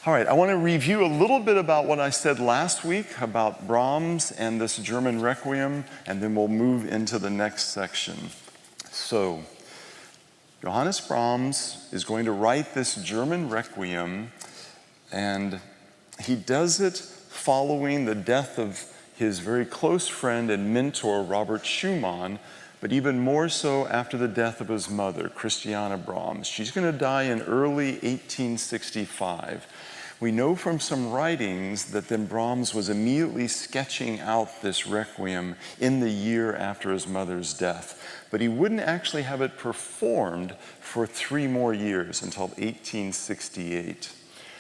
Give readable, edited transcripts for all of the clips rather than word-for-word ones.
All right, I want to review a little bit about what I said last week about Brahms and this German Requiem, and then we'll move into the next section. So, Johannes Brahms is going to write this German Requiem, and he does it following the death of his very close friend and mentor, Robert Schumann, but even more so after the death of his mother, Christiane Brahms. She's going to die in early 1865. We know from some writings that then Brahms was immediately sketching out this Requiem in the year after his mother's death, but he wouldn't actually have it performed for 3 more years until 1868.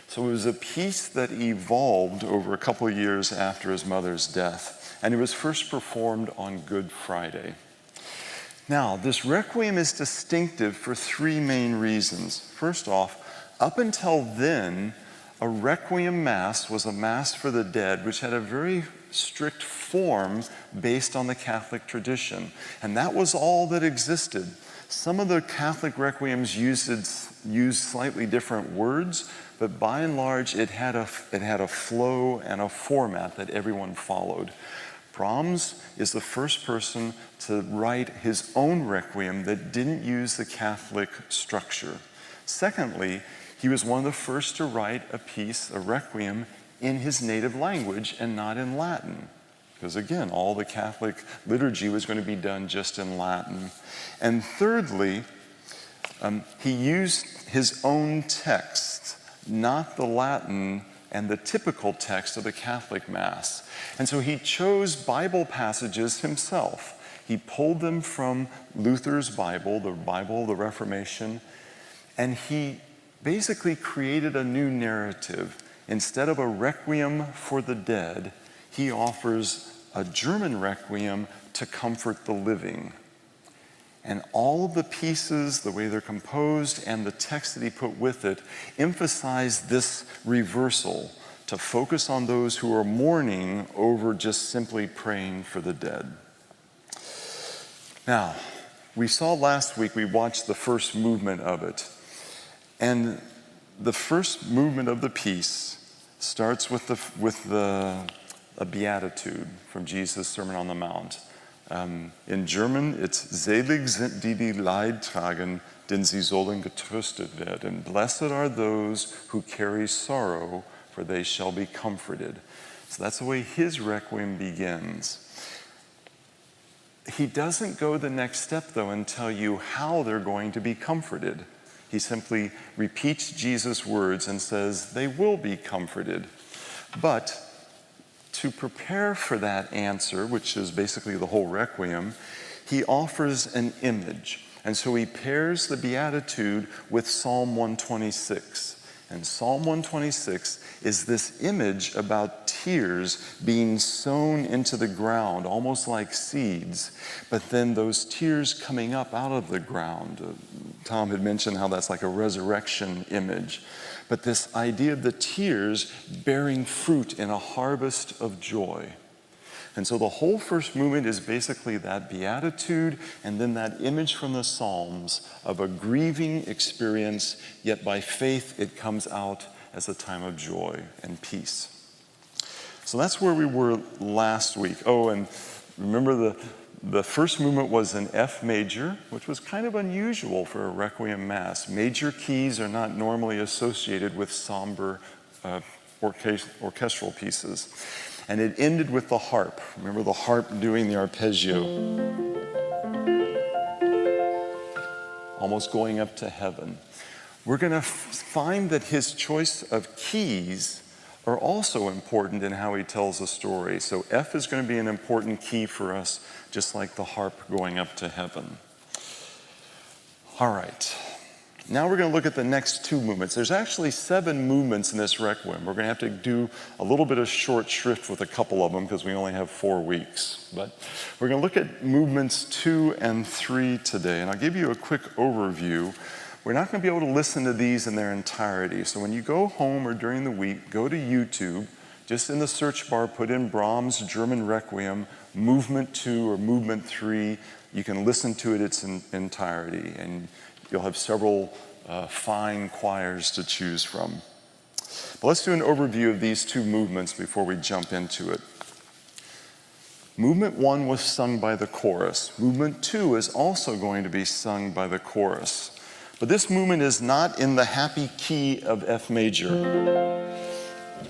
So it was a piece that evolved over a couple of years after his mother's death, and it was first performed on Good Friday. Now, this Requiem is distinctive for 3 main reasons. First off, up until then, a Requiem Mass was a Mass for the dead, which had a very strict form based on the Catholic tradition. And that was all that existed. Some of the Catholic Requiems used slightly different words, but by and large, it had a flow and a format that everyone followed. Brahms is the first person to write his own Requiem that didn't use the Catholic structure. Secondly, he was one of the first to write a Requiem, in his native language and not in Latin. Because again, all the Catholic liturgy was going to be done just in Latin. And thirdly, he used his own text, not the Latin and the typical text of the Catholic Mass. And so he chose Bible passages himself. He pulled them from Luther's Bible, the Bible of the Reformation, and he basically created a new narrative. Instead of a Requiem for the dead, he offers a German Requiem to comfort the living. And all of the pieces, the way they're composed, and the text that he put with it emphasize this reversal to focus on those who are mourning over just simply praying for the dead. Now, we saw last week, we watched the first movement of it. And the first movement of the piece starts with a beatitude from Jesus' Sermon on the Mount. In German, it's "Selig sind die, die Leid tragen, denn sie sollen getröstet werden. Blessed are those who carry sorrow, for they shall be comforted." So that's the way his Requiem begins. He doesn't go the next step, though, and tell you how they're going to be comforted. He simply repeats Jesus' words and says, they will be comforted. But to prepare for that answer, which is basically the whole Requiem, he offers an image. And so he pairs the Beatitude with Psalm 126. And Psalm 126 is this image about tears being sown into the ground, almost like seeds, but then those tears coming up out of the ground. Tom had mentioned how that's like a resurrection image. But this idea of the tears bearing fruit in a harvest of joy. And so the whole first movement is basically that beatitude and then that image from the Psalms of a grieving experience, yet by faith it comes out as a time of joy and peace. So that's where we were last week. Oh, and remember the first movement was in F major, which was kind of unusual for a Requiem Mass. Major keys are not normally associated with somber orchestral pieces. And it ended with the harp. Remember the harp doing the arpeggio. Almost going up to heaven. We're going to find that his choice of keys are also important in how he tells a story. So F is going to be an important key for us, just like the harp going up to heaven. All right. Now we're going to look at the next 2 movements. There's actually 7 movements in this Requiem. We're going to have to do a little bit of short shrift with a couple of them because we only have 4 weeks. But we're going to look at movements 2 and 3 today. And I'll give you a quick overview. We're not going to be able to listen to these in their entirety. So when you go home or during the week, go to YouTube. Just in the search bar, put in Brahms German Requiem, Movement 2 or Movement 3. You can listen to it its entirety. And you'll have several fine choirs to choose from. But let's do an overview of these two movements before we jump into it. Movement 1 was sung by the chorus. Movement 2 is also going to be sung by the chorus. But this movement is not in the happy key of F major.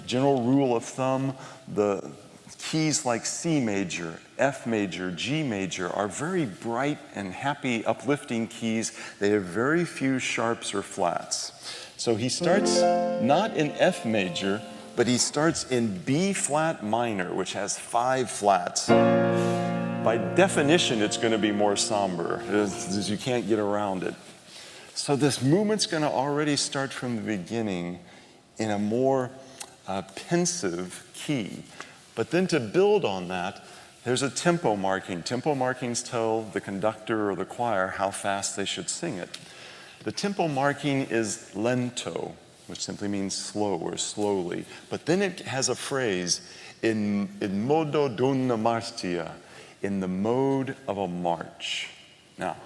General rule of thumb, the keys like C major, F major, G major are very bright and happy, uplifting keys. They have very few sharps or flats. So he starts not in F major, but he starts in B flat minor, which has 5 flats. By definition, it's going to be more somber, as you can't get around it. So this movement's going to already start from the beginning in a more pensive key. But then to build on that, there's a tempo marking. Tempo markings tell the conductor or the choir how fast they should sing it. The tempo marking is lento, which simply means slow or slowly. But then it has a phrase, in modo d'una marcia, in the mode of a march. Now,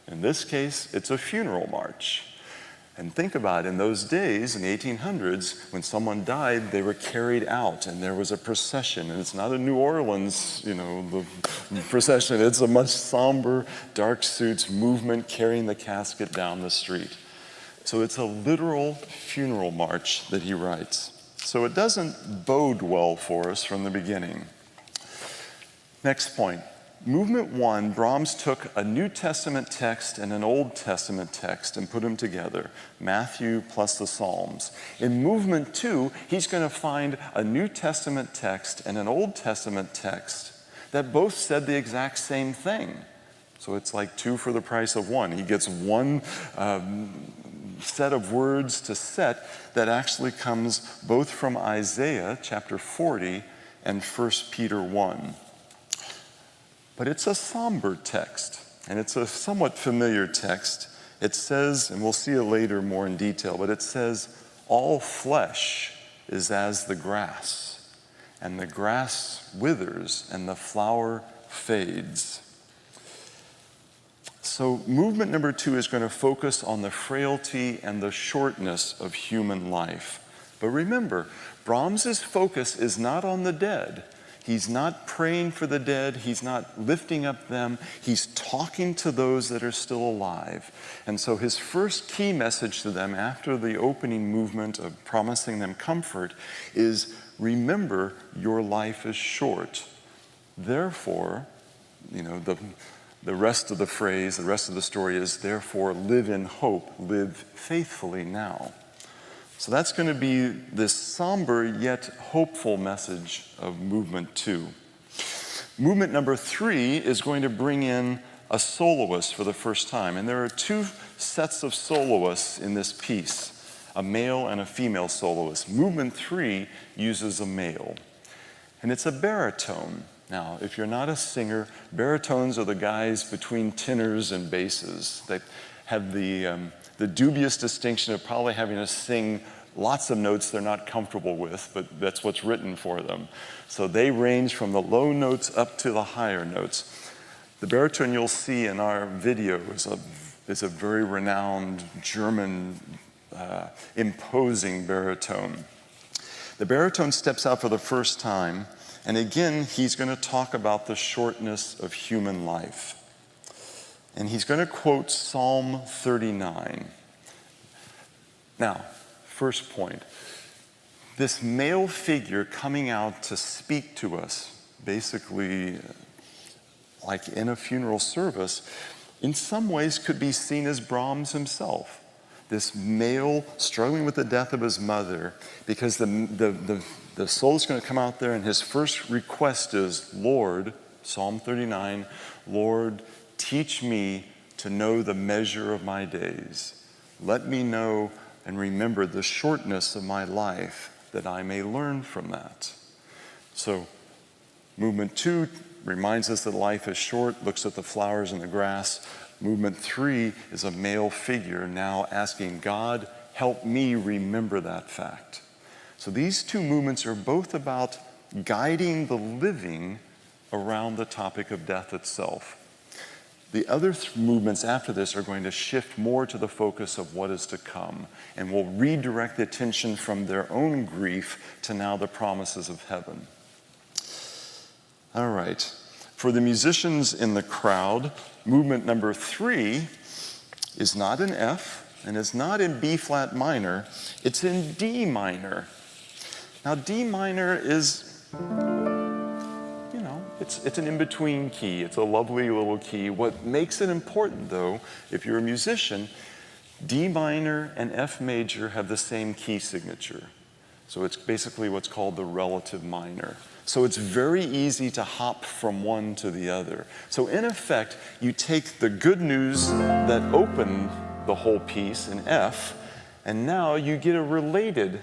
in this case, it's a funeral march. And think about it, in those days, in the 1800s, when someone died, they were carried out and there was a procession. And it's not a New Orleans, the procession. It's a much somber, dark suits movement carrying the casket down the street. So it's a literal funeral march that he writes. So it doesn't bode well for us from the beginning. Next point. Movement 1, Brahms took a New Testament text and an Old Testament text and put them together, Matthew plus the Psalms. In movement 2, he's going to find a New Testament text and an Old Testament text that both said the exact same thing. So it's like 2 for the price of 1. He gets one set of words to set that actually comes both from Isaiah chapter 40 and 1 Peter 1. But it's a somber text, and it's a somewhat familiar text. It says, and we'll see it later more in detail, but it says, all flesh is as the grass, and the grass withers, and the flower fades. So movement number 2 is going to focus on the frailty and the shortness of human life. But remember, Brahms's focus is not on the dead. He's not praying for the dead. He's not lifting up them. He's talking to those that are still alive. And so his first key message to them after the opening movement of promising them comfort is, remember, your life is short. Therefore, the rest of the phrase, the rest of the story is, therefore, live in hope, live faithfully now. So that's going to be this somber yet hopeful message of movement 2. Movement number 3 is going to bring in a soloist for the first time. And there are 2 sets of soloists in this piece, a male and a female soloist. Movement 3 uses a male. And it's a baritone. Now, if you're not a singer, baritones are the guys between tenors and basses. They have the dubious distinction of probably having to sing lots of notes they're not comfortable with, but that's what's written for them. So they range from the low notes up to the higher notes. The baritone you'll see in our video is a very renowned German imposing baritone. The baritone steps out for the first time, and again, he's going to talk about the shortness of human life. And he's going to quote Psalm 39. Now, first point, this male figure coming out to speak to us, basically like in a funeral service, in some ways could be seen as Brahms himself. This male struggling with the death of his mother, because the soul is going to come out there and his first request is, Lord, Psalm 39, Lord, teach me to know the measure of my days. Let me know and remember the shortness of my life, that I may learn from that. So, movement 2 reminds us that life is short, looks at the flowers and the grass. Movement 3 is a male figure now asking God, help me remember that fact. So these 2 movements are both about guiding the living around the topic of death itself. The other movements after this are going to shift more to the focus of what is to come, and will redirect the attention from their own grief to now the promises of heaven. All right. For the musicians in the crowd, movement number 3 is not in F, and it's not in B flat minor, it's in D minor. Now D minor is, it's an in-between key. It's a lovely little key. What makes it important though, if you're a musician, D minor and F major have the same key signature. So it's basically what's called the relative minor. So it's very easy to hop from one to the other. So in effect, you take the good news that opened the whole piece in F, and now you get a related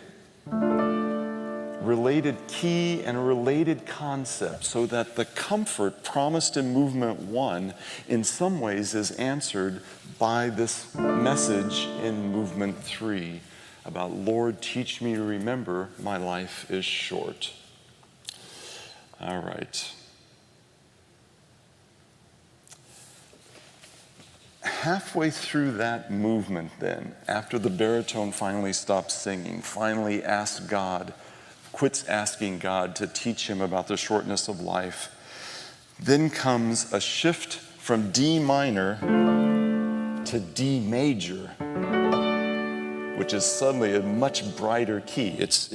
key and a related concept, so that the comfort promised in movement 1 in some ways is answered by this message in movement 3 about, Lord, teach me to remember my life is short. All right. Halfway through that movement then, after the baritone finally stops singing, finally quits asking God to teach him about the shortness of life, then comes a shift from D minor to D major, which is suddenly a much brighter key. It's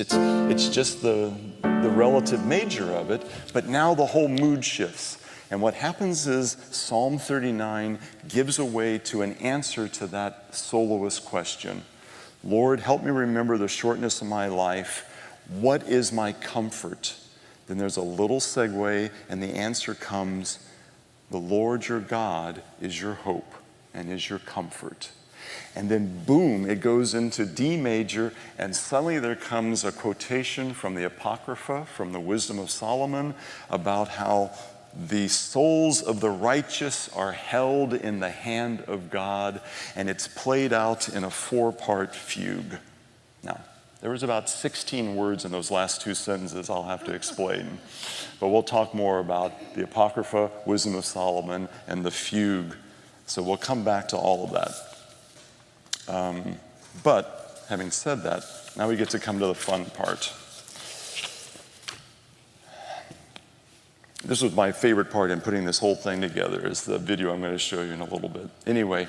just the relative major of it, but now the whole mood shifts. And what happens is Psalm 39 gives way to an answer to that soloist question. Lord, help me remember the shortness of my life. What is my comfort? Then there's a little segue, and the answer comes, the Lord your God is your hope and is your comfort. And then boom, it goes into D major, and suddenly there comes a quotation from the Apocrypha, from the Wisdom of Solomon, about how the souls of the righteous are held in the hand of God, and it's played out in a 4-part fugue. Now, there was about 16 words in those last 2 sentences I'll have to explain, but we'll talk more about the Apocrypha, Wisdom of Solomon, and the fugue. So we'll come back to all of that. But having said that, now we get to come to the fun part. This was my favorite part in putting this whole thing together, is the video I'm going to show you in a little bit. Anyway,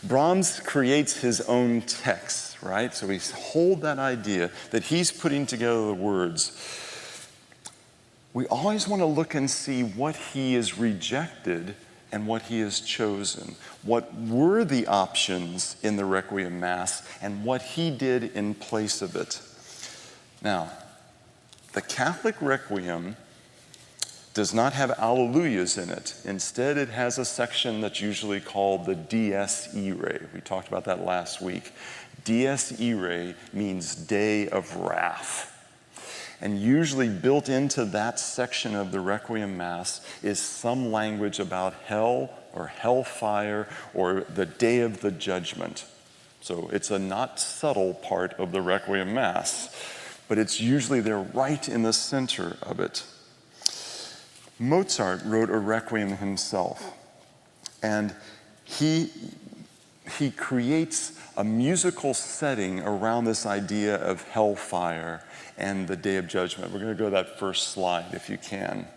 Brahms creates his own text, right? So we hold that idea that he's putting together the words. We always want to look and see what he has rejected and what he has chosen. What were the options in the Requiem Mass and what he did in place of it. Now, the Catholic Requiem does not have Alleluias in it. Instead, it has a section that's usually called the Dies Irae. We talked about that last week. Dies Irae means day of wrath. And usually built into that section of the Requiem Mass is some language about hell or hellfire or the day of the judgment. So it's a not subtle part of the Requiem Mass, but it's usually there right in the center of it. Mozart wrote a Requiem himself, and he creates a musical setting around this idea of hellfire and the Day of Judgment. We're going to go to that first slide if you can.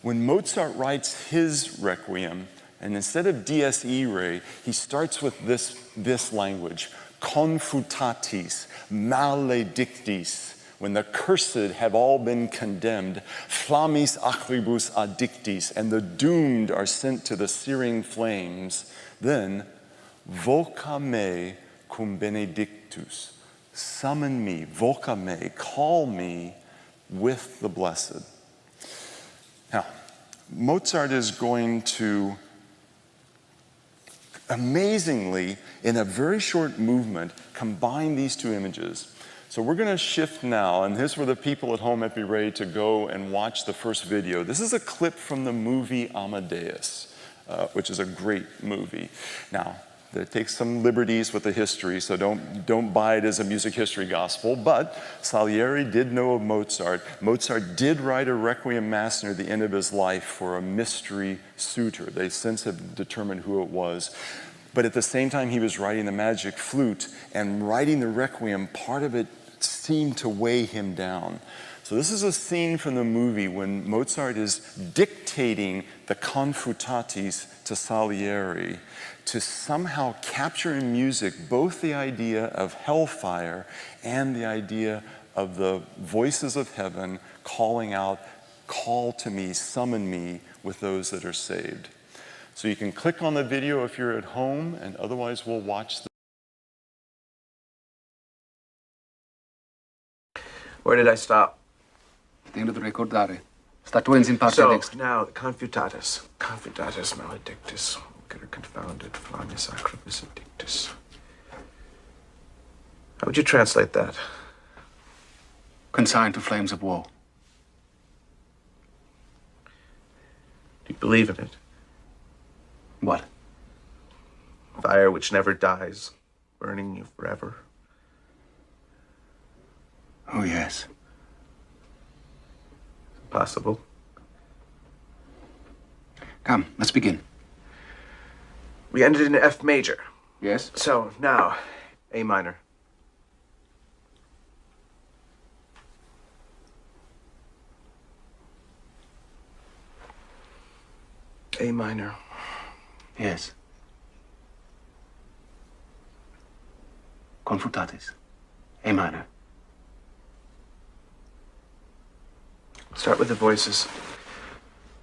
When Mozart writes his Requiem, and instead of Dies Irae, he starts with this language, confutatis, maledictis. When the cursed have all been condemned, flammis acribus addictis, and the doomed are sent to the searing flames, then voca me cum benedictus. Summon me, voca me, call me with the blessed. Now, Mozart is going to, amazingly, in a very short movement, combine these two images. So we're going to shift now, and this, for the people at home, might be ready to go and watch the first video. This is a clip from the movie Amadeus, which is a great movie. Now, It takes some liberties with the history, so don't buy it as a music history gospel. But Salieri did know of Mozart. Mozart did write a Requiem Mass near the end of his life for a mystery suitor. They since have determined who it was. But at the same time he was writing the Magic Flute and writing the Requiem, part of it seemed to weigh him down. So this is a scene from the movie when Mozart is dictating the confutatis to Salieri to somehow capture in music both the idea of hellfire and the idea of the voices of heaven calling out, call to me, summon me with those that are saved. So you can click on the video if you're at home, and otherwise we'll watch the... Where did I stop? Tengo de ricordare. Statuens in parte So, dextra. now, confutatus maledictus, get confounded, flammis acrobus addictus. How would you translate that? Consigned to flames of woe. Do you believe in it? What? Fire which never dies, burning you forever. Oh, yes. Possible. Come, let's begin. We ended in F major. Yes? So, now, A minor. A minor. Yes. Confutatis. A minor. Start with the voices.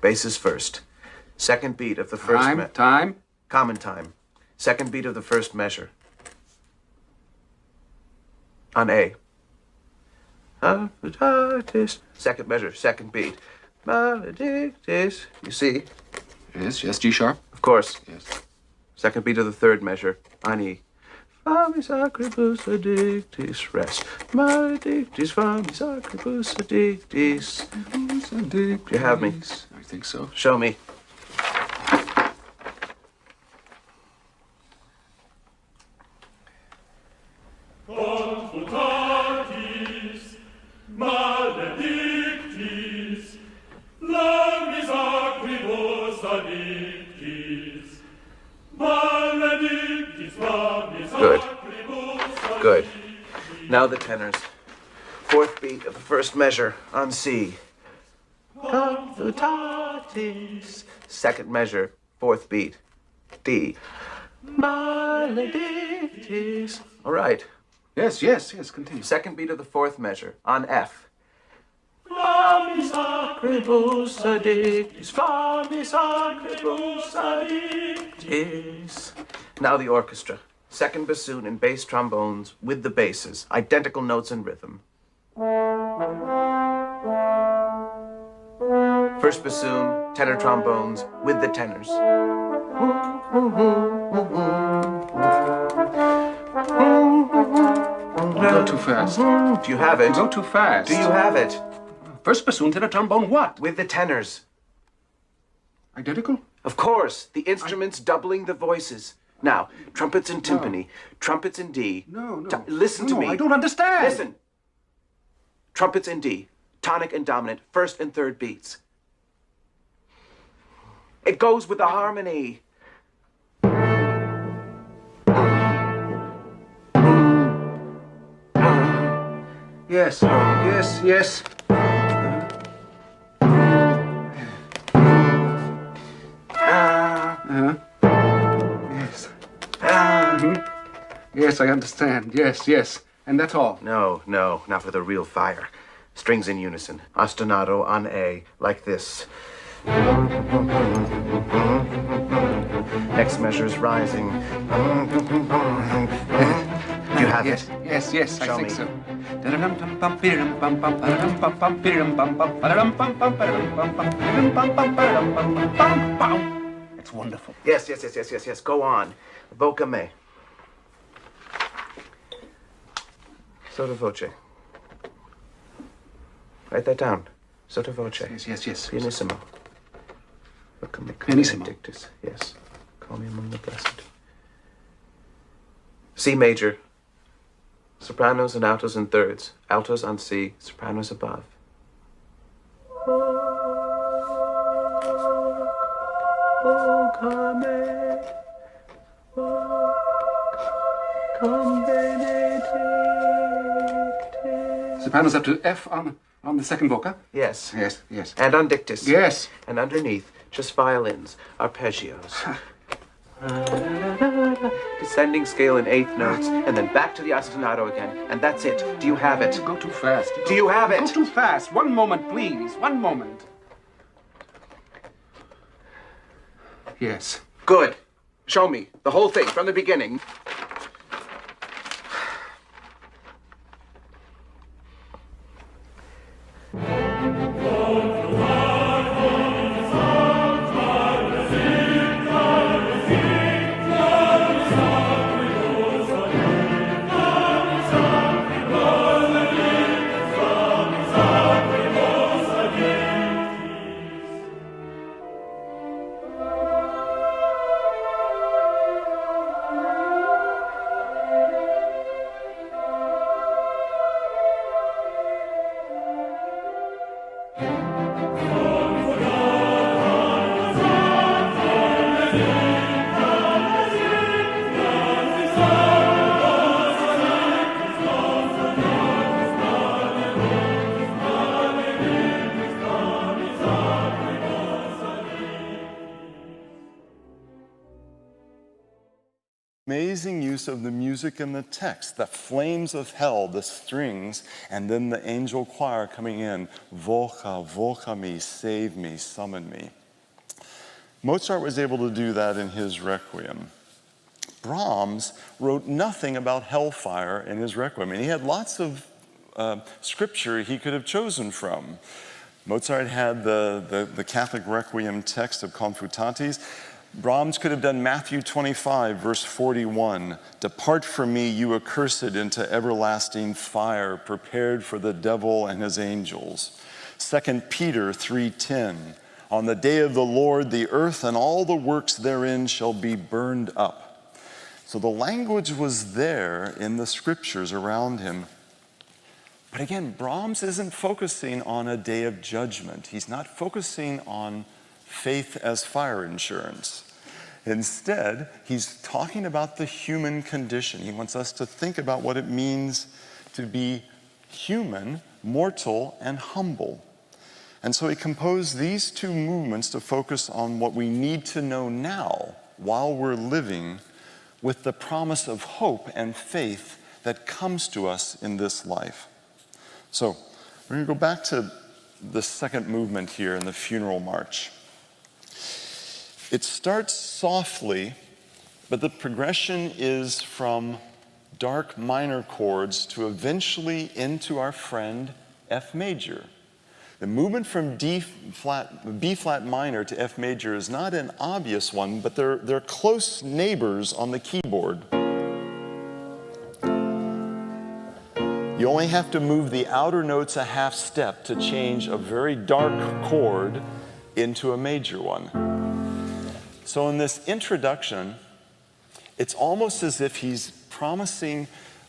Basses first. Second beat of the first Time. common time. Second beat of the first measure. On A. Second measure, second beat. Maledictus. You see? Yes, G sharp. Of course. Yes. Second beat of the third measure. On E. Flammis acrobus addictis, rest. Maledictus, flammis acrobus addictis. Do you have me? I think so. Show me. Confutatis maledictis, flammis acrobus addictis, maledictis, flammis Good. acrobus Good. Now the tenors. Fourth beat of the first measure on C. Confutatis. Second measure, fourth beat. D. Maledictis. All right. Yes, continue. Second beat of the fourth measure on F. Flammis acrobus addictis. Flammis acrobus addictis. Now the orchestra. Second bassoon and bass trombones with the basses. Identical notes and rhythm. First bassoon, tenor trombones with the tenors. You go too fast. Do you have it? You go too fast. Do you have it? First bassoon, tenor trombone, what? With the tenors. Identical? Of course, the instruments doubling the voices. Now, trumpets and timpani, trumpets in D. No. Listen to me. I don't understand. Listen. Trumpets in D, tonic and dominant, first and third beats. It goes with the harmony. Yes. Yes, I understand. Yes. And that's all. No, not for the real fire. Strings in unison. Ostinato on A, like this. Next measure is rising. Do you have it? Yes, I Show think me. so. It's wonderful. Yes. Go on. Voca me. Sotto voce. Write that down. Sotto voce. Yes. Pianissimo. Voca me. Pianissimo. Benedictus. Yes. Call me among the blessed. C major. Sopranos and altos in thirds. Altos on C, sopranos above. Oh, come benedicte. Sopranos up to F on the second vocal? Yes. Yes, yes. And on dictus. Yes. And underneath, just violins, arpeggios. Descending scale in eighth notes, and then back to the ostinato again. And that's it. Do you have it? Go too fast. Do you have it? Go too fast. One moment, please. One moment. Yes. Good. Show me. The whole thing, from the beginning. Amazing use of the music in the text, the flames of hell, the strings, and then the angel choir coming in, voca, voca me, save me, summon me. Mozart was able to do that in his Requiem. Brahms wrote nothing about hellfire in his Requiem, and he had lots of scripture he could have chosen from. Mozart had the Catholic Requiem text of Confutatis. Brahms could have done Matthew 25, verse 41. Depart from me, you accursed, into everlasting fire, prepared for the devil and his angels. 2 Peter 3:10. On the day of the Lord, the earth and all the works therein shall be burned up. So the language was there in the scriptures around him. But again, Brahms isn't focusing on a day of judgment. He's not focusing on faith as fire insurance. Instead, he's talking about the human condition. He wants us to think about what it means to be human, mortal, and humble. And so he composed these two movements to focus on what we need to know now while we're living, with the promise of hope and faith that comes to us in this life. So we're going to go back to the second movement here in the funeral march. It starts softly, but the progression is from dark minor chords to eventually into our friend F major. The movement from B flat minor to F major is not an obvious one, but they're close neighbors on the keyboard. You only have to move the outer notes a half step to change a very dark chord into a major one. So in this introduction, it's almost as if he's promising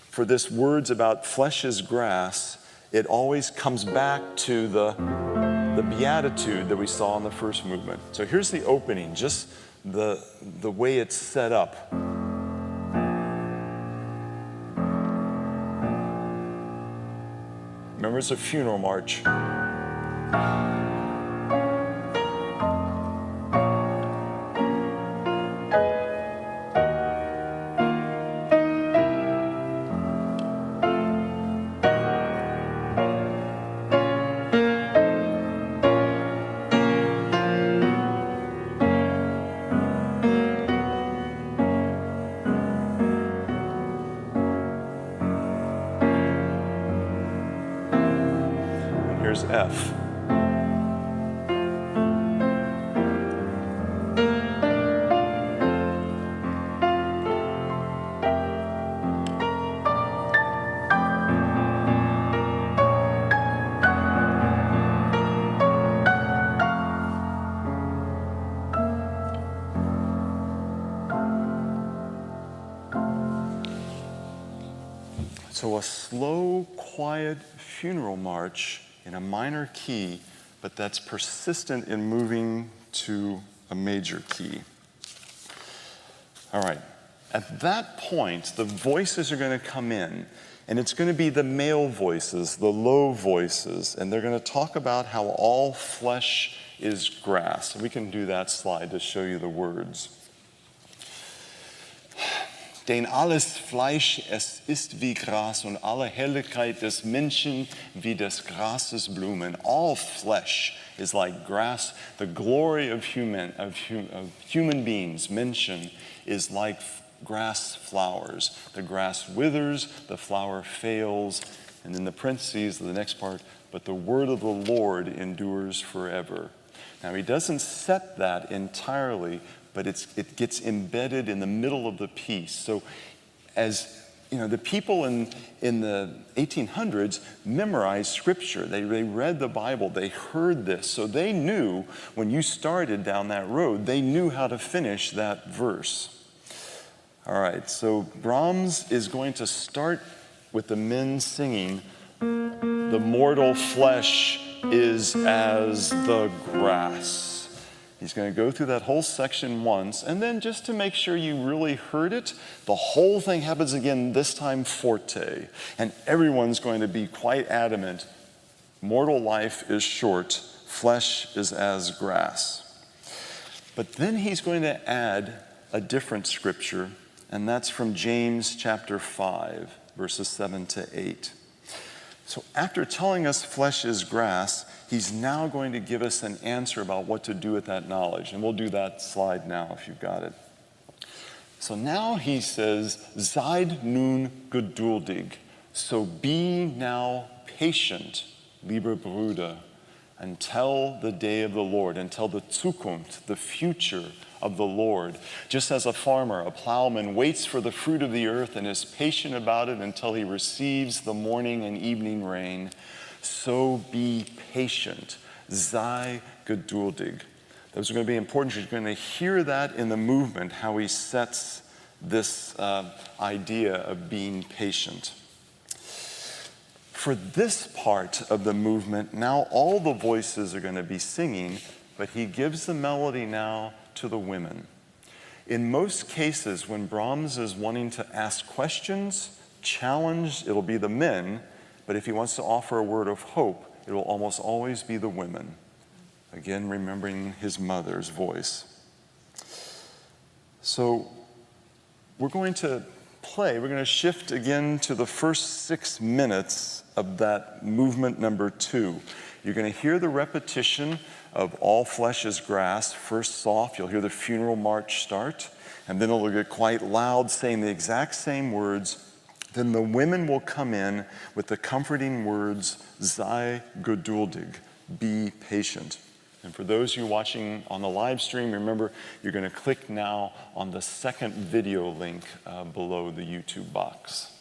for this words about flesh is grass. It always comes back to the beatitude that we saw in the first movement. So here's the opening, just the way it's set up. Remember, it's a funeral march. Here's F. So a slow, quiet funeral march in a minor key, but that's persistent in moving to a major key. All right. At that point, the voices are going to come in, and it's going to be the male voices, the low voices, and they're going to talk about how all flesh is grass. We can do that slide to show you the words. Denn alles Fleisch, es ist wie Gras, und alle Herrlichkeit des Menschen wie des Grases Blumen. All flesh is like grass. The glory of human beings, Menschen, is like grass flowers. The grass withers, the flower fails, and in the parentheses, the next part, but the word of the Lord endures forever. Now, he doesn't set that entirely, but it gets embedded in the middle of the piece. So as you know, the people in the 1800s memorized scripture. They read the Bible. They heard this. So they knew when you started down that road, they knew how to finish that verse. All right, so Brahms is going to start with the men singing, "The mortal flesh is as the grass." He's going to go through that whole section once, and then just to make sure you really heard it, the whole thing happens again, this time forte. And everyone's going to be quite adamant, mortal life is short, flesh is as grass. But then he's going to add a different scripture, and that's from James chapter 5, verses 7 to 8. So after telling us flesh is grass, he's now going to give us an answer about what to do with that knowledge. And we'll do that slide now if you've got it. So now he says, Seid nun geduldig. So be now patient, lieber Bruder, until the day of the Lord, until the Zukunft, the future of the Lord. Just as a farmer, a plowman, waits for the fruit of the earth and is patient about it until he receives the morning and evening rain, so be patient. Sei geduldig. Those are going to be important. You're going to hear that in the movement, how he sets this idea of being patient. For this part of the movement, now all the voices are going to be singing, but he gives the melody now to the women. In most cases, when Brahms is wanting to ask questions, challenge, it'll be the men, but if he wants to offer a word of hope, it will almost always be the women. Again, remembering his mother's voice. So we're going to shift again to the first 6 minutes of that movement number 2. You're going to hear the repetition of all flesh is grass, first soft. You'll hear the funeral march start, and then it'll get quite loud, saying the exact same words. Then the women will come in with the comforting words, sei geduldig, be patient. And for those of you watching on the live stream, remember, you're going to click now on the second video link below the YouTube box.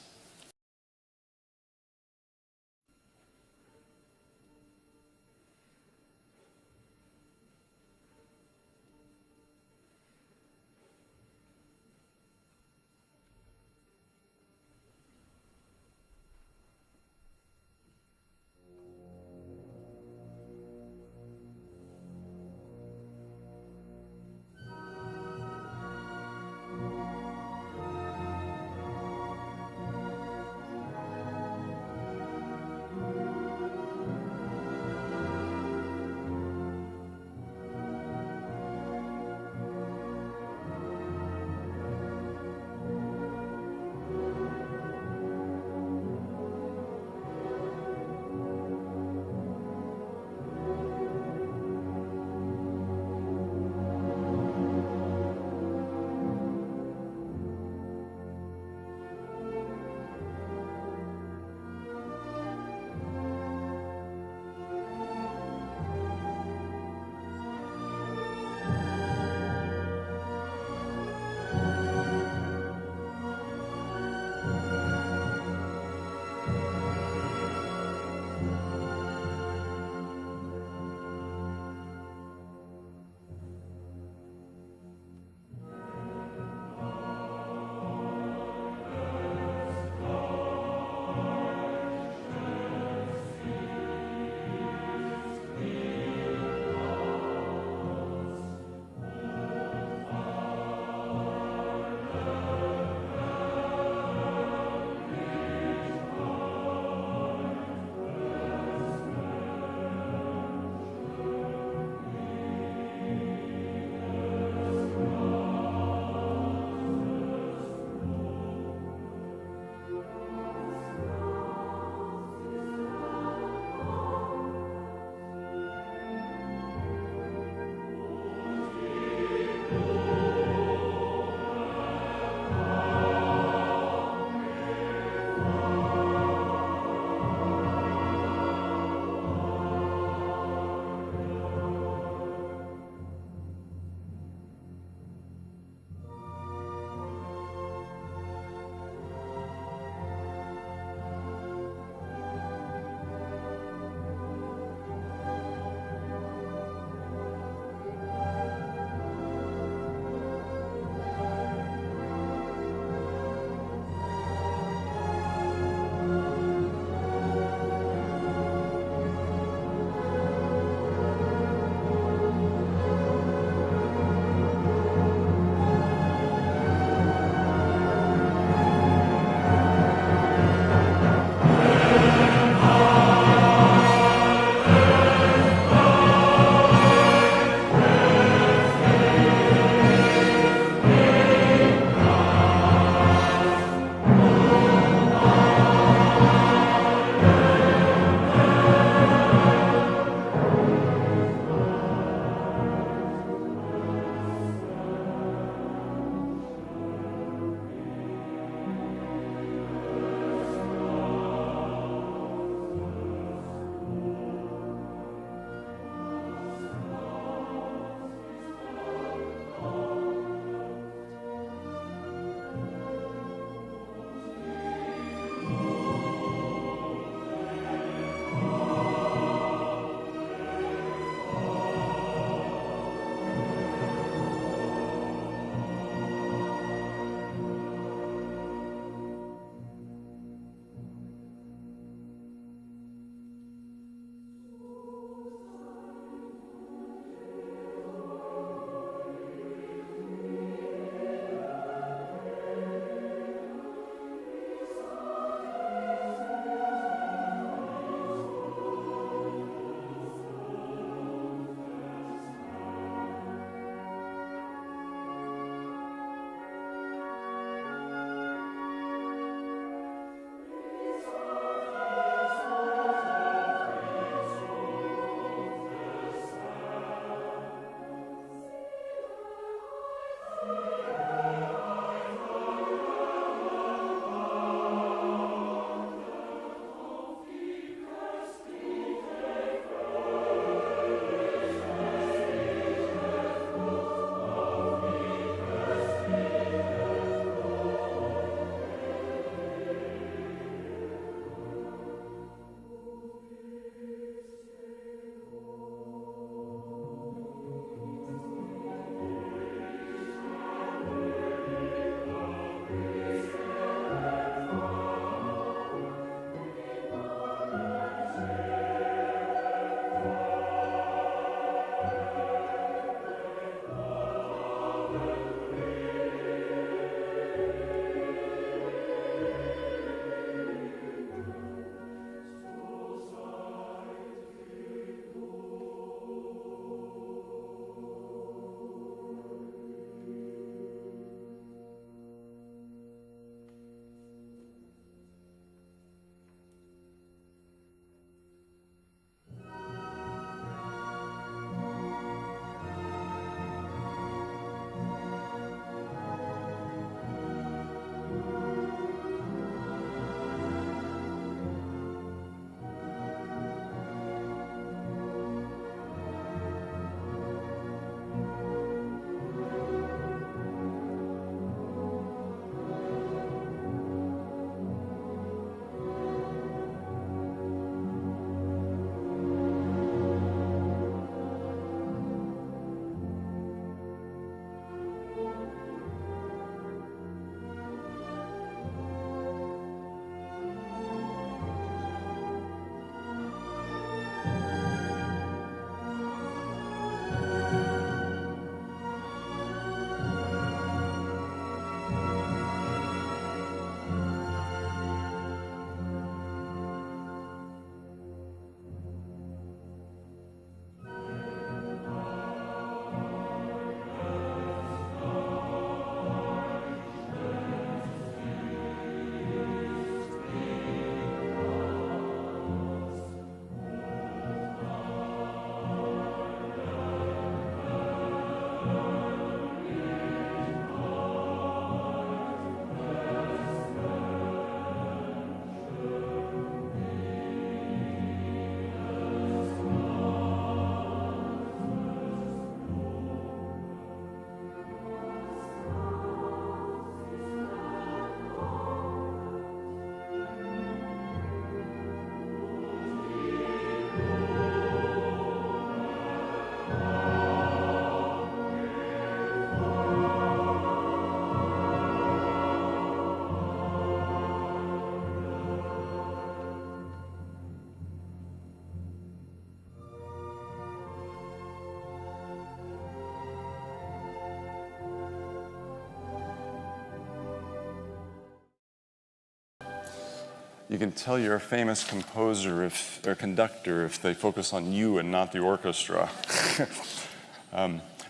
you can tell you're a famous composer or conductor if they focus on you and not the orchestra.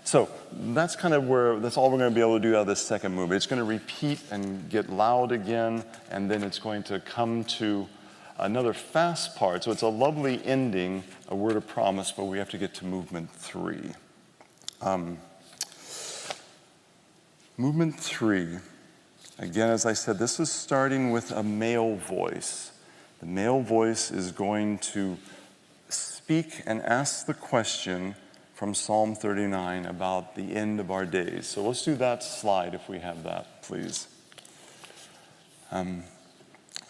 So that's kind of that's all we're going to be able to do out of this second movement. It's going to repeat and get loud again, and then it's going to come to another fast part. So it's a lovely ending, a word of promise, but we have to get to movement 3. Movement 3, again, as I said, this is starting with a male voice. The male voice is going to speak and ask the question from Psalm 39 about the end of our days. So let's do that slide if we have that, please.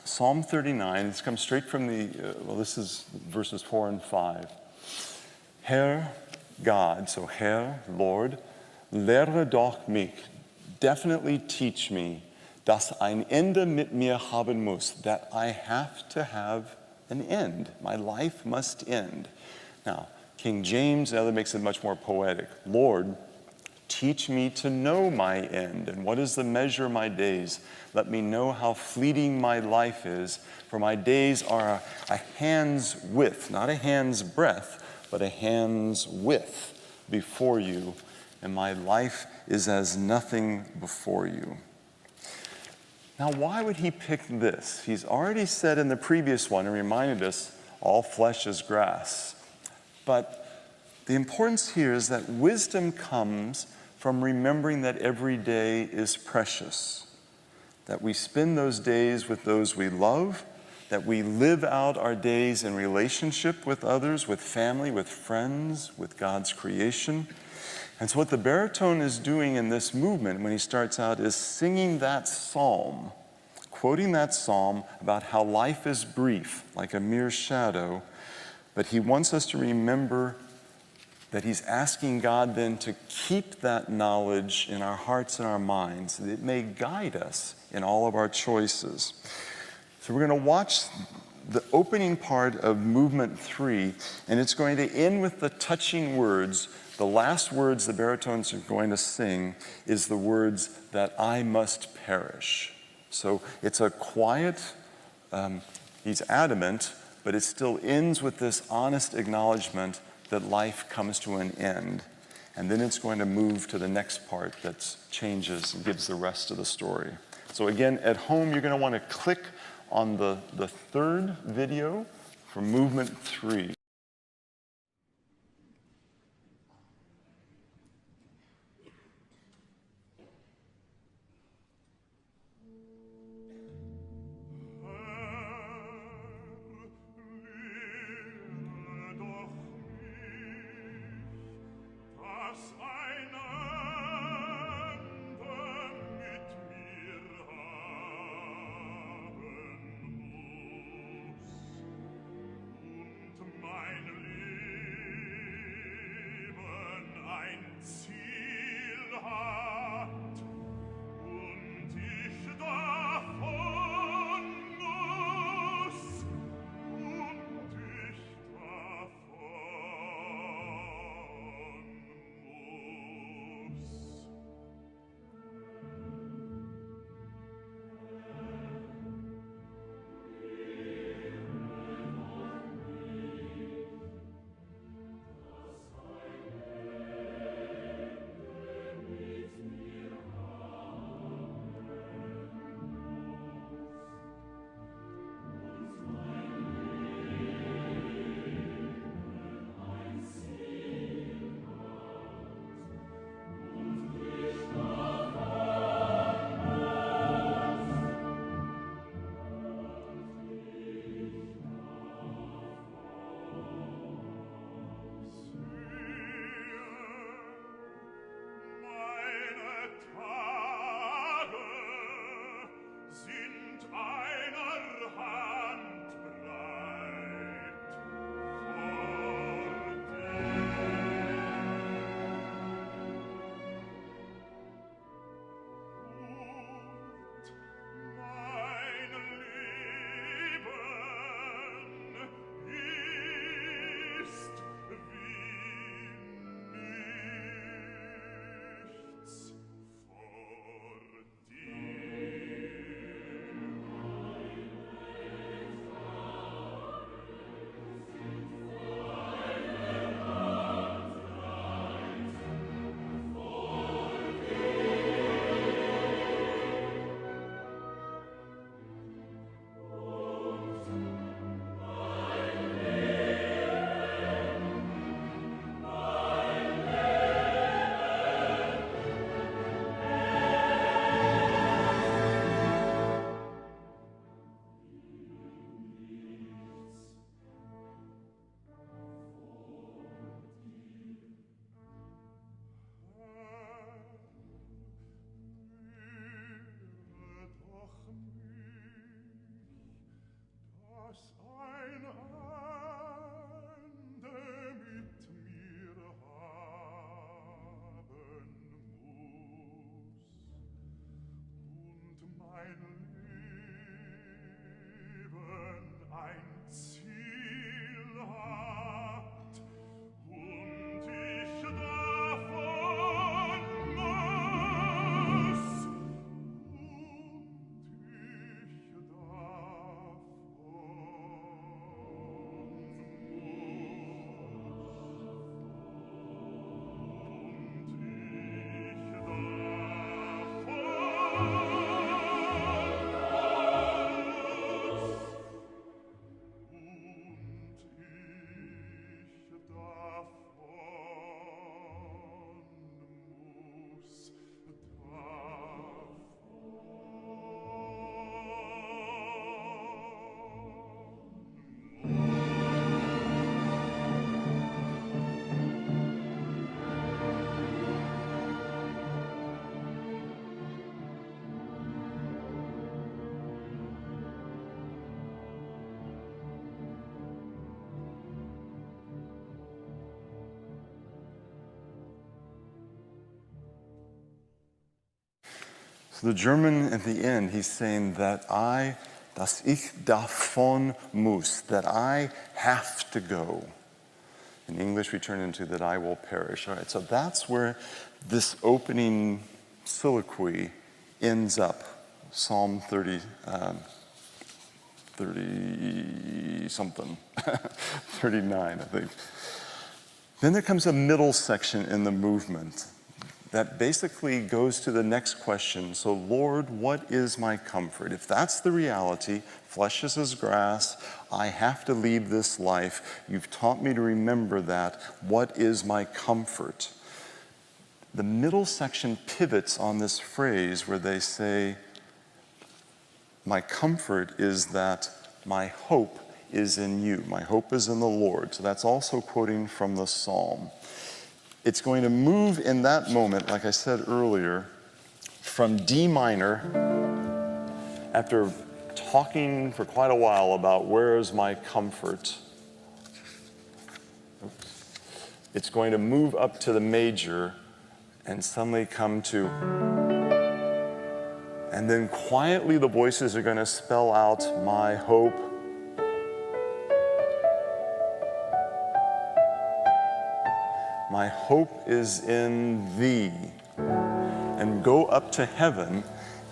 Psalm 39, this comes straight from this is verses 4 and 5. Herr God, so Herr, Lord, lehre doch mich, definitely teach me, dass ein Ende mit mir haben muss, that I have to have an end. My life must end. Now, King James, that makes it much more poetic. Lord, teach me to know my end. And what is the measure of my days? Let me know how fleeting my life is. For my days are a hand's width, not a hand's breadth, but a hand's width before you. And my life is as nothing before you. Now, why would he pick this? He's already said in the previous one and reminded us, all flesh is grass. But the importance here is that wisdom comes from remembering that every day is precious, that we spend those days with those we love, that we live out our days in relationship with others, with family, with friends, with God's creation. And so what the baritone is doing in this movement when he starts out is singing that psalm, quoting that psalm about how life is brief, like a mere shadow, but he wants us to remember that he's asking God then to keep that knowledge in our hearts and our minds, that it may guide us in all of our choices. So we're going to watch the opening part of movement 3, and it's going to end with the touching words. The last words the baritones are going to sing is the words that I must perish. So it's a quiet, he's adamant, but it still ends with this honest acknowledgement that life comes to an end. And then it's going to move to the next part that changes and gives the rest of the story. So again, at home, you're going to want to click on the third video for movement 3. Mit So the German at the end, he's saying dass ich davon muss, that I have to go. In English, we turn into that I will perish. All right, so that's where this opening soliloquy ends up. Psalm 30 something, 39, I think. Then there comes a middle section in the movement that basically goes to the next question. So, Lord, what is my comfort? If that's the reality, flesh is as grass, I have to leave this life. You've taught me to remember that. What is my comfort? The middle section pivots on this phrase where they say, my comfort is that my hope is in you. My hope is in the Lord. So that's also quoting from the psalm. It's going to move in that moment, like I said earlier, from D minor, after talking for quite a while about where is my comfort. It's going to move up to the major and suddenly come to, and then quietly the voices are going to spell out my hope. My hope is in thee. And go up to heaven,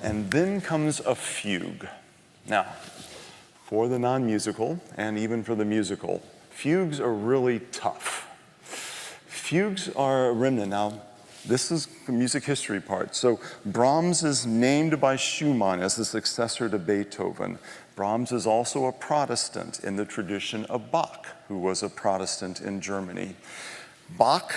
and then comes a fugue. Now, for the non-musical, and even for the musical, fugues are really tough. Fugues are a remnant. Now, this is the music history part. So Brahms is named by Schumann as the successor to Beethoven. Brahms is also a Protestant in the tradition of Bach, who was a Protestant in Germany. Bach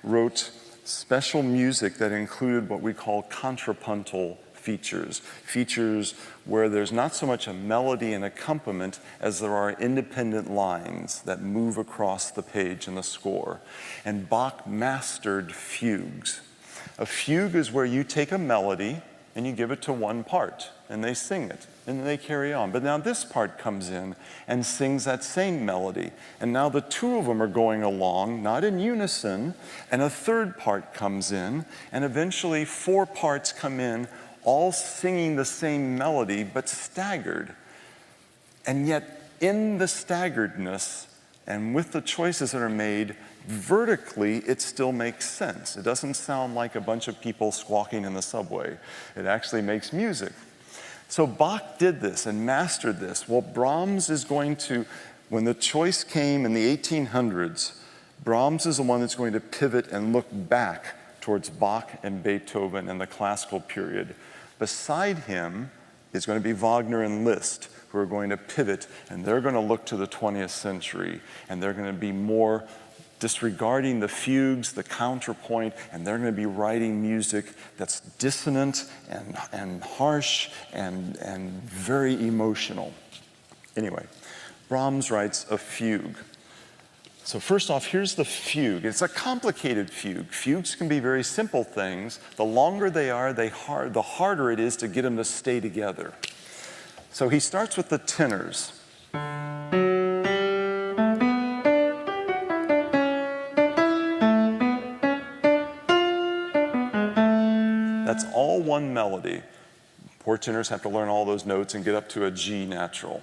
wrote special music that included what we call contrapuntal features where there's not so much a melody and accompaniment as there are independent lines that move across the page in the score. And Bach mastered fugues. A fugue is where you take a melody and you give it to one part, and they sing it, and they carry on. But now this part comes in and sings that same melody, and now the two of them are going along, not in unison, and a third part comes in, and eventually four parts come in, all singing the same melody, but staggered. And yet, in the staggeredness, and with the choices that are made, vertically, it still makes sense. It doesn't sound like a bunch of people squawking in the subway. It actually makes music. So Bach did this and mastered this. Well, Brahms is going to, when the choice came in the 1800s, Brahms is the one that's going to pivot and look back towards Bach and Beethoven and the classical period. Beside him is going to be Wagner and Liszt, who are going to pivot, and they're going to look to the 20th century, and they're going to be more disregarding the fugues, the counterpoint, and they're going to be writing music that's dissonant and harsh and very emotional. Anyway, Brahms writes a fugue. So first off, here's the fugue. It's a complicated fugue. Fugues can be very simple things. The longer they are, the harder it is to get them to stay together. So he starts with the tenors. That's all one melody. Poor tenors have to learn all those notes and get up to a G natural.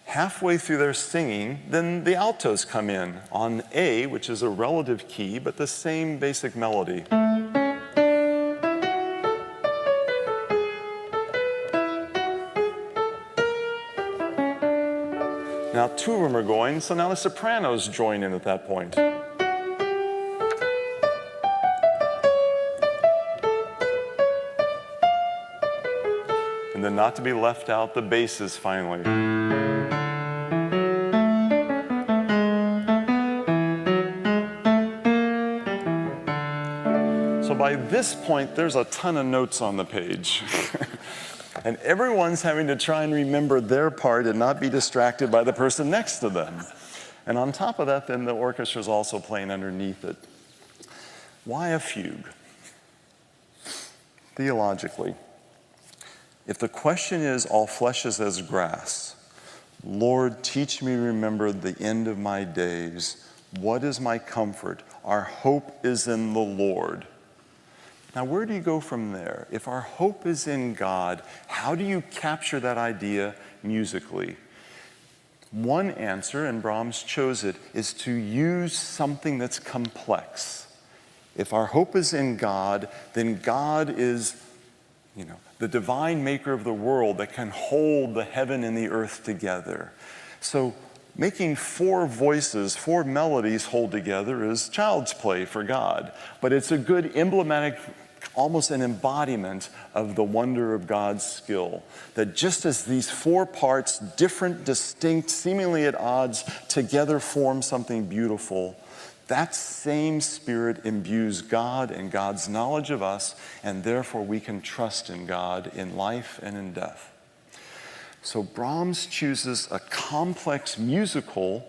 Halfway through their singing, then the altos come in on A, which is a relative key, but the same basic melody. Now two of them are going, so now the sopranos join in at that point. And then not to be left out, the basses finally. So by this point, there's a ton of notes on the page. And everyone's having to try and remember their part and not be distracted by the person next to them. And on top of that, then the orchestra's also playing underneath it. Why a fugue? Theologically, if the question is, all flesh is as grass, Lord, teach me to remember the end of my days. What is my comfort? Our hope is in the Lord. Now, where do you go from there? If our hope is in God, how do you capture that idea musically? One answer, and Brahms chose it, is to use something that's complex. If our hope is in God, then God is, the divine maker of the world that can hold the heaven and the earth together. So making four voices, four melodies hold together is child's play for God. But it's a good emblematic, almost an embodiment of the wonder of God's skill. That just as these four parts, different, distinct, seemingly at odds, together form something beautiful, that same Spirit imbues God and God's knowledge of us, and therefore we can trust in God in life and in death. So Brahms chooses a complex musical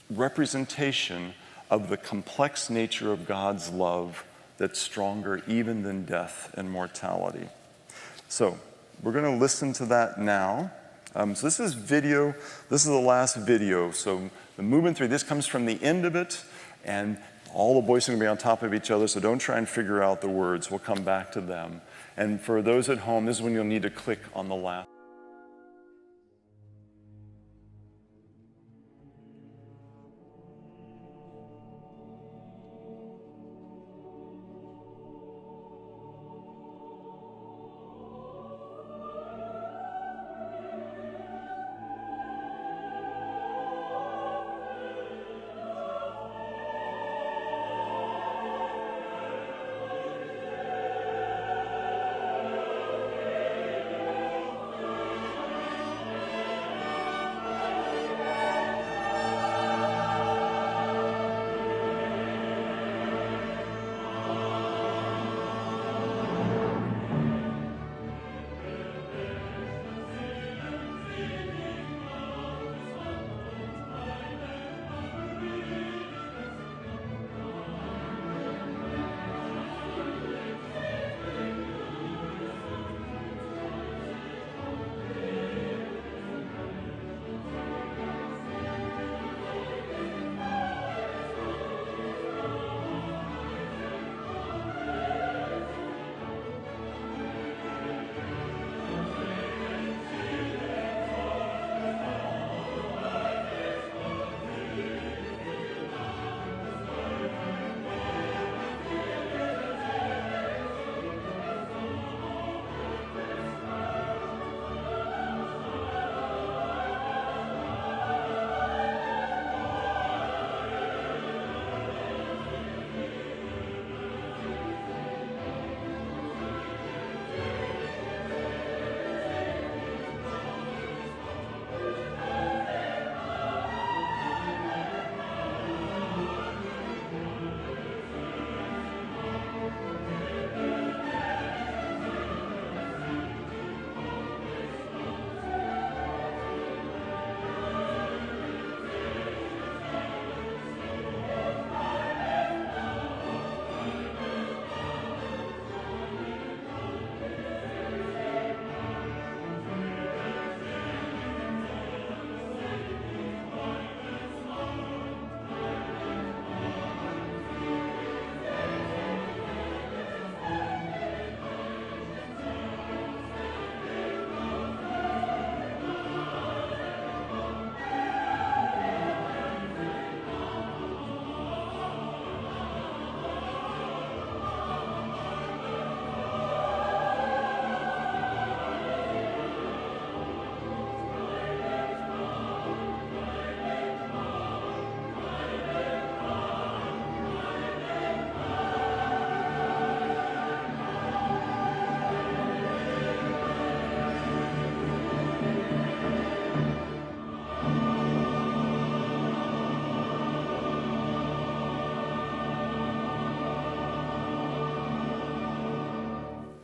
representation of the complex nature of God's love that's stronger even than death and mortality. So we're going to listen to that now. So this is video. This is the last video. So the movement through, this comes from the end of it, and all the voices are going to be on top of each other, so don't try and figure out the words. We'll come back to them. And for those at home, this is when you'll need to click on the last.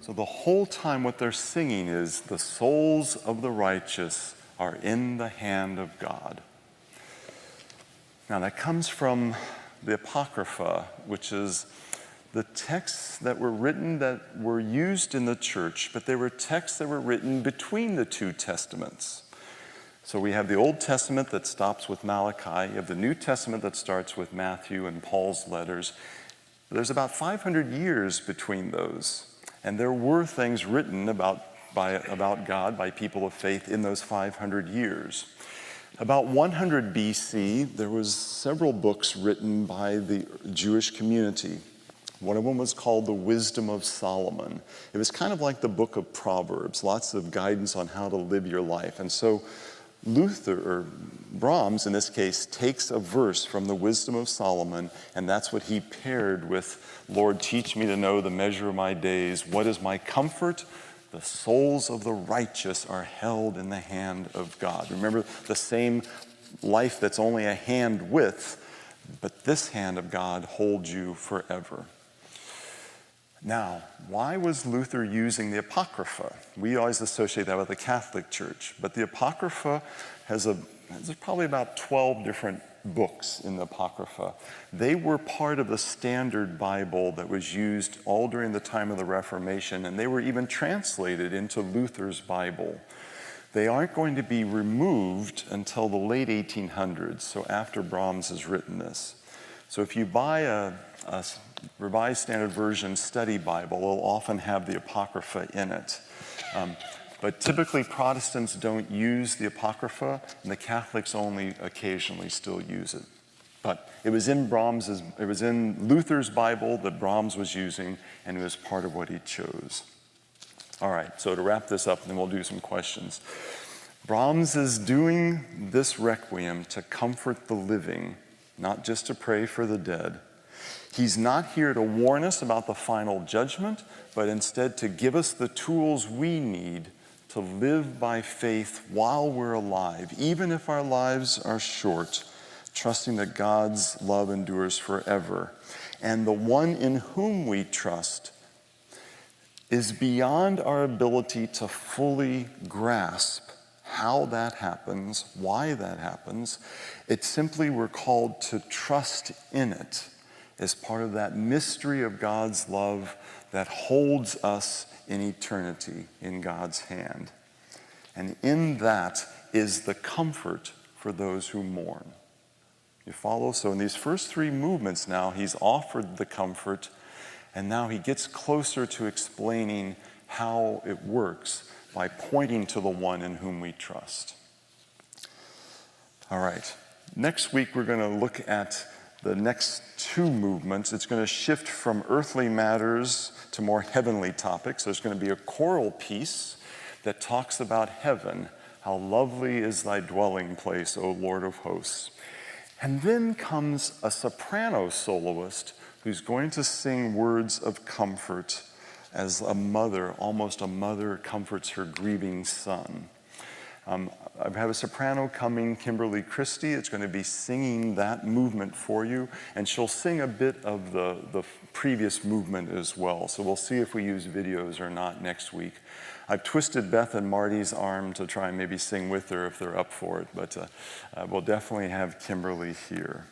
So the whole time what they're singing is, the souls of the righteous are in the hand of God. Now that comes from the Apocrypha, which is the texts that were written that were used in the church, but they were texts that were written between the two testaments. So we have the Old Testament that stops with Malachi, you have the New Testament that starts with Matthew and Paul's letters. There's about 500 years between those. And there were things written about God by people of faith in those 500 years. About 100 BC, there was several books written by the Jewish community. One of them was called The Wisdom of Solomon. It was kind of like the book of Proverbs, lots of guidance on how to live your life. And so Brahms, in this case, takes a verse from the Wisdom of Solomon, and that's what he paired with, Lord, teach me to know the measure of my days. What is my comfort? The souls of the righteous are held in the hand of God. Remember, the same life that's only a hand width, but this hand of God holds you forever. Now, why was Luther using the Apocrypha? We always associate that with the Catholic Church, but the Apocrypha has probably about 12 different books in the Apocrypha. They were part of the standard Bible that was used all during the time of the Reformation, and they were even translated into Luther's Bible. They aren't going to be removed until the late 1800s, so after Brahms has written this. So if you buy a Revised Standard Version study Bible, it'll often have the Apocrypha in it. But typically Protestants don't use the Apocrypha, and the Catholics only occasionally still use it. But it was in Luther's Bible that Brahms was using, and it was part of what he chose. All right, so to wrap this up, and then we'll do some questions. Brahms is doing this Requiem to comfort the living, not just to pray for the dead. He's not here to warn us about the final judgment, but instead to give us the tools we need to live by faith while we're alive, even if our lives are short, trusting that God's love endures forever. And the one in whom we trust is beyond our ability to fully grasp how that happens, why that happens. It's simply we're called to trust in it as part of that mystery of God's love that holds us in eternity in God's hand. And in that is the comfort for those who mourn. You follow? So in these first three movements now, he's offered the comfort, and now he gets closer to explaining how it works by pointing to the one in whom we trust. All right. Next week, we're going to look at the next two movements. It's going to shift from earthly matters to more heavenly topics. There's going to be a choral piece that talks about heaven. How lovely is thy dwelling place, O Lord of hosts. And then comes a soprano soloist who's going to sing words of comfort as a mother, almost a mother comforts her grieving son. I have a soprano coming, Kimberly Christie. It's going to be singing that movement for you, and she'll sing a bit of the previous movement as well. So we'll see if we use videos or not next week. I've twisted Beth and Marty's arm to try and maybe sing with her if they're up for it, but we'll definitely have Kimberly here.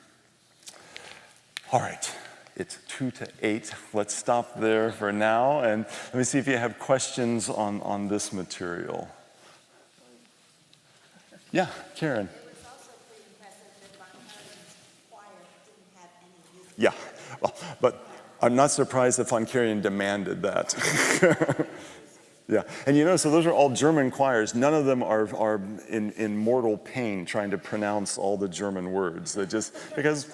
All right. It's 7 to 8. Let's stop there for now, and let me see if you have questions on this material. Yeah, Karen. It was also pretty impressive that Von Karajan's choir didn't have any music. Yeah, well, but I'm not surprised that Von Karajan demanded that. Yeah, and so those are all German choirs. None of them are in mortal pain trying to pronounce all the German words. They just, because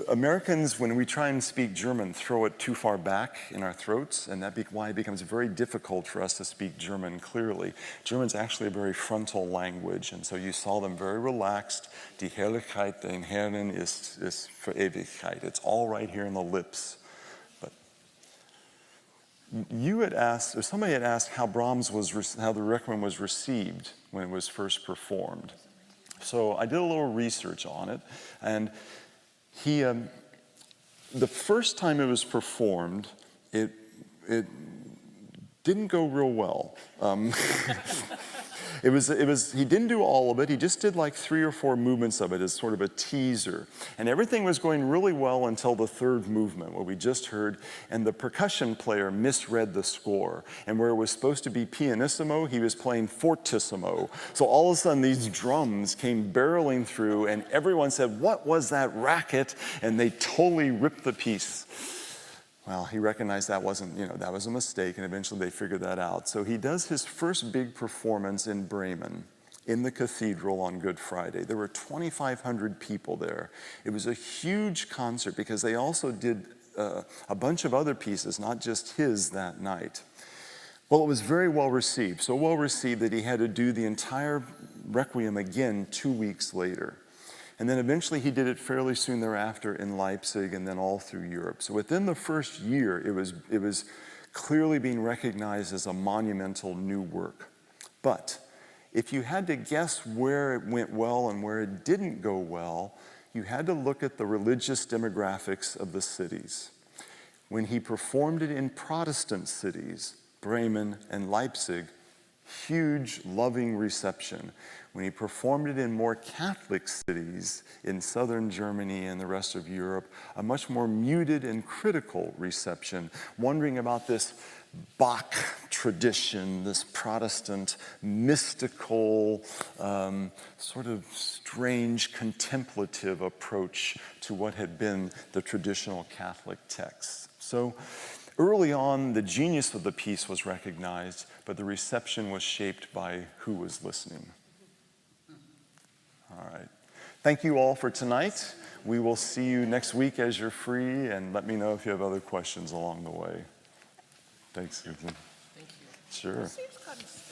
Americans, when we try and speak German, throw it too far back in our throats, and that's why it becomes very difficult for us to speak German clearly. German's actually a very frontal language, and so you saw them very relaxed. Die Herrlichkeit den Herrn ist für Ewigkeit. It's all right here in the lips. But you had asked, or somebody had asked how how the Requiem was received when it was first performed. So I did a little research on it, and the first time it was performed, it didn't go real well. He didn't do all of it. He just did like 3 or 4 movements of it as sort of a teaser. And everything was going really well until the third movement, what we just heard, and the percussion player misread the score. And where it was supposed to be pianissimo, he was playing fortissimo. So all of a sudden these drums came barreling through, and everyone said, "What was that racket?" And they totally ripped the piece. Well, he recognized that wasn't, that was a mistake, and eventually they figured that out. So he does his first big performance in Bremen, in the cathedral on Good Friday. There were 2,500 people there. It was a huge concert because they also did a bunch of other pieces, not just his, that night. Well, it was very well received, so well received that he had to do the entire Requiem again 2 weeks later. And then eventually he did it fairly soon thereafter in Leipzig and then all through Europe. So within the first year, it was clearly being recognized as a monumental new work. But if you had to guess where it went well and where it didn't go well, you had to look at the religious demographics of the cities. When he performed it in Protestant cities, Bremen and Leipzig, huge, loving reception. When he performed it in more Catholic cities in southern Germany and the rest of Europe, a much more muted and critical reception, wondering about this Bach tradition, this Protestant, mystical, sort of strange, contemplative approach to what had been the traditional Catholic texts. So early on, the genius of the piece was recognized, but the reception was shaped by who was listening. All right. Thank you all for tonight. We will see you next week as you're free, and let me know if you have other questions along the way. Thanks, Susan. Thank you. Sure. Seems kind of